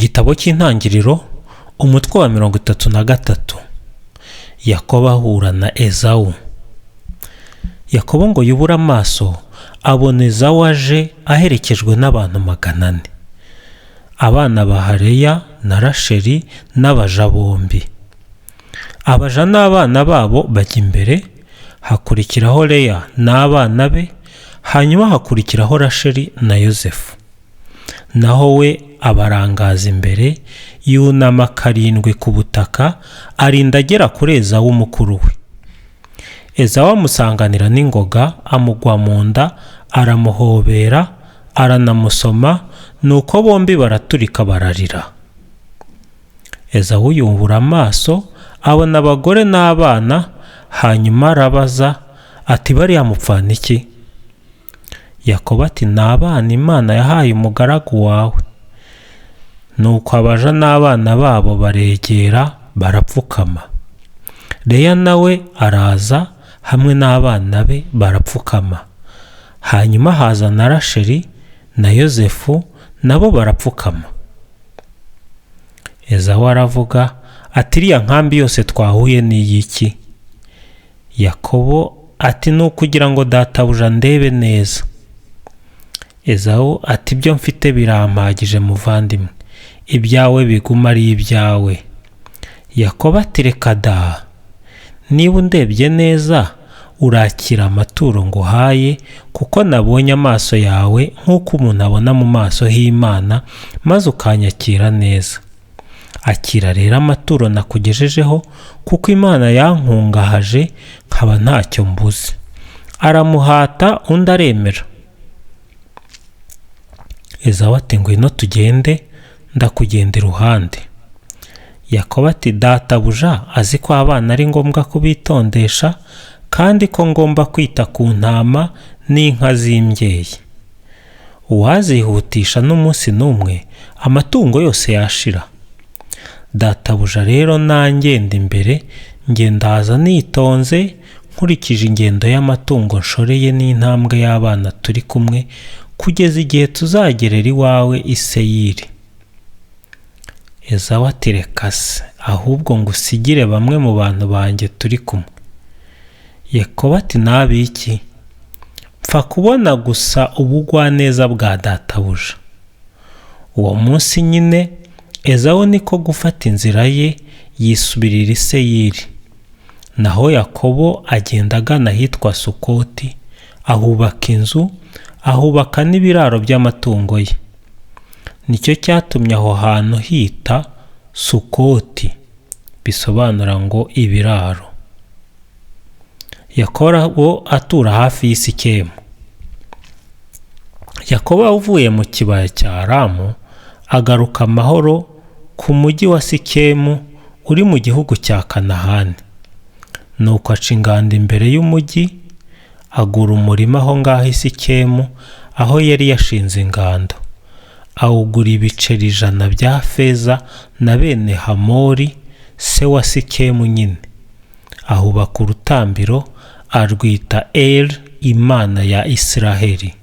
Igitabo cy'Intangiriro umutwe wa 33. Yakobo ahura na Ezawu. Yakobo ngo yubura amaso abona Ezawu aje aherekejwe n'abantu 400, abana ba Hareya na Rasheli n'abaja bombi. Abaja n'abana babo bajya imbere, hakurikiraho Leya n'abana be, hanyuma hakurikiraho Rasheli na Yosefu. Naho we abarangaza imbere, yunama karindwi ku butaka, arinda agera kuri Ezawu mukuru we. Ezawu amusanganira n'ingoga, amugwa mu nda, aramuhobera, aranamusoma, nuko bombi baraturika bararira. Ezawu yubura amaso abona abagore n'abana, hanyuma arabaza ati bariya mupfana iki? Yakobo ati ni abana Imana yahaye umugaragu wawe. Nuko abaja n'abana babo baregera barapfukama. Leya nawe araza hamwe n'abana be barapfukama. Hanyuma haza na Rasheli na Yosefu nabo barapfukama. Ezawu aravuga ati iriya nkambi yose twahuye ni y'iki? Yakobo ati ni ukugira ngo databuja ndebe neza. Ezawu ati ibyo mfite birampagije muvandimwe, ibyawe biguma ari ibyawe. Yakobo ati reka da, niba undebye neza urakira amaturo nguhaye, kuko nabonye amaso yawe nk'uko umuntu abona mu maso h'Imana, maze ukanyakira neza. Akira rero amaturo nakugejejeho, kuko Imana yankungahaje nkaba ntacyo mbuze. Aramuhata, undi aremera. Ezawu ati ngwino tugende, ndakugenda iruhande. Yakobo ati databuja azi ko abana ari ngombwa kubitondesha, kandi ko ngomba kwita ku ntama n'inka z'imbyeyi. Uwazihutisha n'umunsi n'umwe, amatungo yose yashira. Databuja rero nangenda imbere, ngendaza nitonze, nkurikije ingendo y'amatungo nshoreye n'intambwe y'abana turi kumwe, kugeza igihe tuzagerera iwawe i Seyiri. Ezawu ati reka se, ahubwo ngo usigire bamwe mu bantu banjye turi kumwe. Yakobo ati nabiki? Pfa kubona gusa ubugwaneza bwa databuja. Uwo munsi nyine Ezawu niko gufata inzira ye, yisubirira i Seyiri. Naho Yakobo agenda agana ahitwa Sukoti, ahubaka inzu, ahubaka n'ibiraro by'amatungo ye. Nicyo cyatumye aho hantu hita Sukoti, bisobanura ngo ibiraro. Yakobo atura hafi y'i Sikemu. Yakobo avuye mu kibaya cya Aramu, agaruka amahoro ku mujyi wa Sikemu uri mu gihugu cya Kanahani. Nuko aca ingando imbere y'umujyi, agura umurima aho ngaho i Sikemu, aho yari yashinze ingando. Awugura ibiceri 100 bya feza na bene Hamori se wa Sikemu nyine. Ahubaka urutambiro, arwita Imana ya Israheli.